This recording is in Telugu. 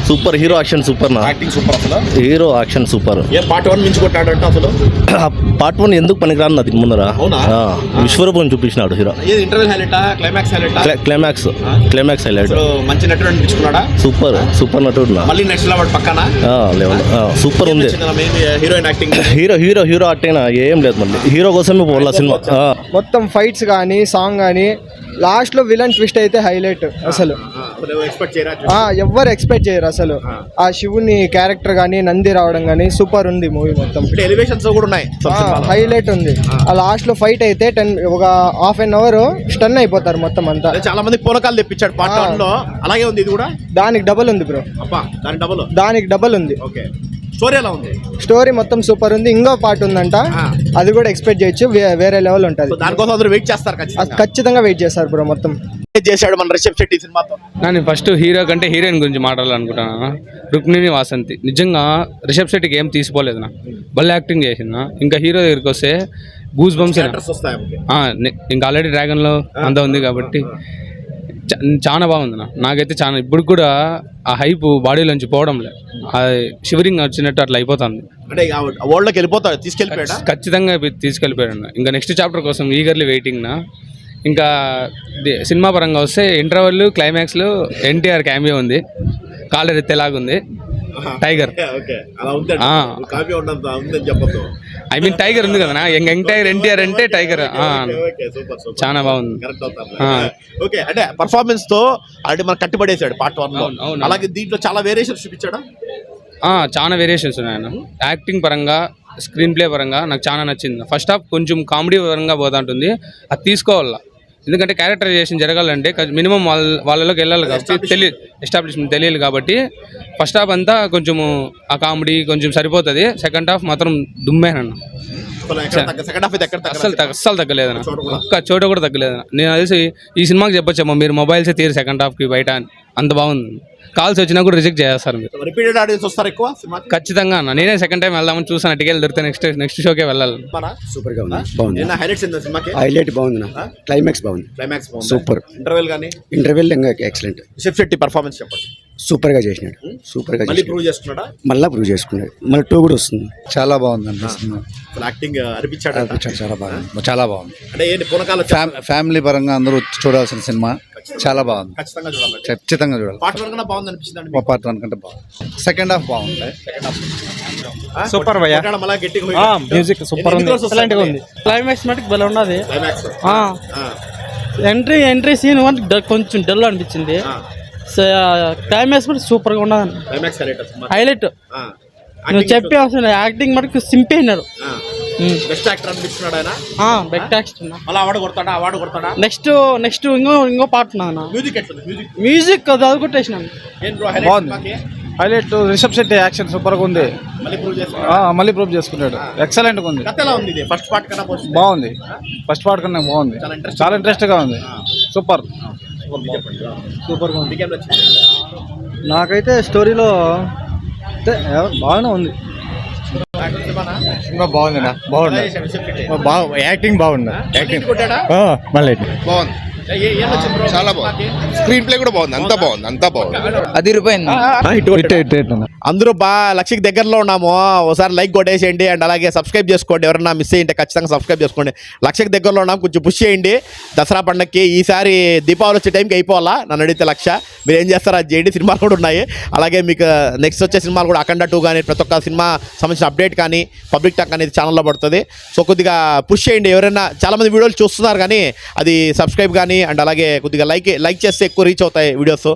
సూపర్ హీరో యాక్షన్ సూపర్ నా యాక్టింగ్ సూపర్ అసలు. Hero action super. ఏ పార్ట్ 1 మించి కొట్టాడంట అసలు. పార్ట్ 1 ఎందుకు పనికిరాను నాకు ముందర అవునా? విశ్వరూపం చూపించినాడు హీరో. ఏది ఇంటర్వెల్ హైలైటా క్లైమాక్స్ హైలైటా? Climax highlight. మంచి నటుడు అనిపించుకున్నాడా? సూపర్ నటుడు నా. మళ్ళీ నెక్స్ట్ లెవెల్ పక్కన లెవెల్ సూపర్ ఉంది. హీరోయిన్ యాక్టింగ్ హీరో అట్టేనా ఏం లేదు మళ్ళీ హీరో కోసమే పోవాల సినిమా. మొత్తం ఫైట్స్ కానీ సాంగ్ కానీ లాస్ట్ లో విలన్ ట్విస్ట్ అయితే హైలైట్ అసలు. ఎవ్వరు ఎక్స్పెక్ట్ చేయరు అసలు. ఆ శివుని క్యారెక్టర్ కానీ నంది రావడం కానీ సూపర్ ఉంది మూవీ మొత్తం. ఎలివేషన్స్ కూడా ఉన్నాయి, హైలైట్ ఉంది. ఆ లాస్ట్ లో ఫైట్ అయితే ఒక హాఫ్ అన్ అవర్ స్టన్ అయిపోతారు మొత్తం అంతా. చాలా మంది పూనకాలు తెప్పించాడు పార్ట్ 1 లో. అలాగే ఉంది ఇది కూడా. దానికి డబుల్ ఉంది బ్రో. దానికి డబుల్ ఉంది. స్టోరీ ఎలా ఉంది? స్టోరీ మొత్తం సూపర్ ఉంది. ఇంకో పార్ట్ ఉందంట, అది కూడా ఎక్స్పెక్ట్ చేయొచ్చు. వేరే లెవెల్ ఉంటుంది. దానికోసం అందరూ వెయిట్ చేస్తారు ఖచ్చితంగా వెయిట్ చేస్తారు బ్రో. మొత్తం చేశాడు మన రిషబ్ శెట్టి సినిమాతో. నేను ఫస్ట్ హీరో కంటే హీరోయిన్ గురించి మాట్లాడాలనుకుంటున్నాను. రుక్మిణి వాసంతి నిజంగా రిషబ్ శెట్టికి ఏం తీసిపోలేదు నా, భలే యాక్టింగ్ చేసింది. ఇంకా హీరో దగ్గరికి వస్తే గూస్ బంప్స్. ఇంకా ఆల్రెడీ డ్రాగన్లో అంతా ఉంది కాబట్టి చాలా బాగుంది నాకైతే. చాలా ఇప్పుడు కూడా ఆ హైప్ బాడీలోంచి పోవడం లేదు, షివరింగ్ వచ్చినట్టు అట్లా అయిపోతుంది. ఖచ్చితంగా తీసుకెళ్ళిపోయాడు. ఇంకా నెక్స్ట్ చాప్టర్ కోసం ఈగర్లీ వెయిటింగ్ నా. ఇంకా సినిమా పరంగా వస్తే ఇంటర్వెల్ క్లైమాక్స్లో ఎన్టీఆర్ క్యామియో ఉంది, కాలర్ ఎత్తేలాగుంది. టైగర్ ఐ మీన్ టైగర్ ఉంది కదా, యంగ్ టైగర్ ఎన్టీఆర్ అంటే టైగర్. చాలా బాగుంది. అంటే పర్ఫార్మెన్స్ తో అంటే మనం కట్టుబడేసాడు పార్ట్ 1 లో. అలాగే దీంట్లో చాలా వేరియేషన్స్ చూపించాడా? చాలా వేరియేషన్స్ ఉన్నాయి. యాక్టింగ్ పరంగా స్క్రీన్ ప్లే పరంగా నాకు చాలా నచ్చింది. ఫస్ట్ హాఫ్ కొంచెం కామెడీ పరంగా పోతుంటుంది, అది తీసుకోవాలా. ఎందుకంటే క్యారెక్టరైజేషన్ జరగాలంటే మినిమం వాళ్ళలోకి వెళ్ళాలి కాబట్టి ఎస్టాబ్లిష్మెంట్ తెలియాలి కాబట్టి ఫస్ట్ హాఫ్ అంతా కొంచెము ఆ కామెడీ కొంచెం సరిపోతుంది. సెకండ్ హాఫ్ మాత్రం దుమ్మేనన్న, అస్సలు తగ్గలేదన్న. ఒక్క చోట కూడా తగ్గలేదన్న. నేను తెలిసి ఈ సినిమాకి చెప్పొచ్చమ్మా మీరు మొబైల్సే తీరు సెకండ్ హాఫ్కి బయట, అంత బాగుంది. కాల్స్ వచ్చినా కూడా రిజెక్ట్ చేస్తారు మీరు. రిపీటెడ్ ఆడియన్స్ వస్తారు ఎక్కువ. ఖచ్చితంగా అన్న, నేనే సెకండ్ టైం వెళ్దామని చూసాను. టికెట్ దొరికితే నెక్స్ట్ షోకే వెళ్ళాలి. సూపర్ గా ఉంది, బాగుంది. హైలైట్ బాగుంది, క్లైమాక్స్ బాగుంది, సూపర్. ఇంటర్వెల్ ఇంకా ఎక్సలెంట్. రిషబ్ శెట్టి పర్ఫార్మెన్స్ చెప్పండి. సూపర్ గా చేసినాడు, సూపర్ గా మళ్ళీ ప్రూవ్ చేసుకున్నాడా? మళ్ళీ ప్రూవ్ చేసుకున్నాడు. మళ్ళీ 2 కూడా వస్తుంది. చాలా బాగుంది అనిపిస్తుంది. యాక్టింగ్ అనిపించాడు. చాలా బాగుంది. అంటే ఏంటి పూనకాలు ఫ్యామిలీ పరంగా అందరూ చూడాల్సిన సినిమా. చాలా బాగుంది, ఖచ్చితంగా చూడాలి. పార్ట్ 1 కన్నా బాగుంది అనిపిస్తుంది. పార్ట్ 1 కంటే బాగుంది. సెకండ్ హాఫ్ బాగుంది. సూపర్ భయ్యా. మ్యూజిక్ సూపర్ ఉంది, ఎక్సలెంట్ గా ఉంది. క్లైమాక్స్ మటుకు భలే ఉన్నది. ఎంట్రీ సీన్ కొంచెం డల్ అనిపించింది. క్లైమాక్స్ మటుకు సూపర్ గా ఉన్నది, హైలైట్. నువ్వు చెప్పే అవసరం యాక్టింగ్ మటుకు సింపేసినారు. బెస్ట్ యాక్టర్ అనిపిస్తున్నాడు ఆయన. బెస్ట్ యాక్టర్ అవార్డు కొడతాడా? నెక్స్ట్ ఇంకో పార్ట్ నాన్న. మ్యూజిక్ అది కొట్టేసినాను. బాగుంది, highlight. Rishab Shetty action super గా ఉంది. మళ్ళీ ప్రూవ్ చేసుకున్నాడు. ఎక్సలెంట్ గా ఉంది. ఫస్ట్ పార్ట్ కన్నా బాగుంది. ఫస్ట్ పార్ట్ కన్నా బాగుంది. చాలా ఇంట్రెస్ట్ గా ఉంది. సూపర్ గా ఉంది. నాకైతే స్టోరీలో బాగానే ఉంది. బాగుంది, యాక్టింగ్ బాగుంది. యాక్టింగ్ మళ్ళీ బాగుంది. చాలా బాగుంది. స్క్రీన్ ప్లే కూడా బాగుంది. అంతా బాగుంది. అది రూపాయింది. అందరూ లక్షకి దగ్గరలో ఉన్నాము. ఒకసారి లైక్ కొట్టేసేయండి అండ్ అలాగే సబ్స్క్రైబ్ చేసుకోండి. ఎవరన్నా మిస్ అయ్యింటే ఖచ్చితంగా సబ్స్క్రైబ్ చేసుకోండి. లక్షకి దగ్గరలో ఉన్నాము, కొంచెం పుష్ చేయండి. దసరా పండగకి ఈసారి దీపావళి వచ్చే టైంకి అయిపోవాలా. నన్ను అడిగితే లక్ష. మీరు ఏం చేస్తారో అది చేయండి. సినిమాలు కూడా ఉన్నాయి. అలాగే మీకు నెక్స్ట్ వచ్చే సినిమాలు కూడా అఖండ 2 కానీ ప్రతి ఒక్క సినిమా సంబంధించిన అప్డేట్ కానీ పబ్లిక్ టాక్ అనేది ఛానల్లో పడుతుంది. సో కొద్దిగా పుష్ చేయండి. ఎవరైనా చాలామంది వీడియోలు చూస్తున్నారు కానీ అది సబ్స్క్రైబ్ కానీ అండ్ అలాగే కొద్దిగా లైక్ చేస్తే ఎక్కువ రీచ్ అవుతాయి వీడియోస్.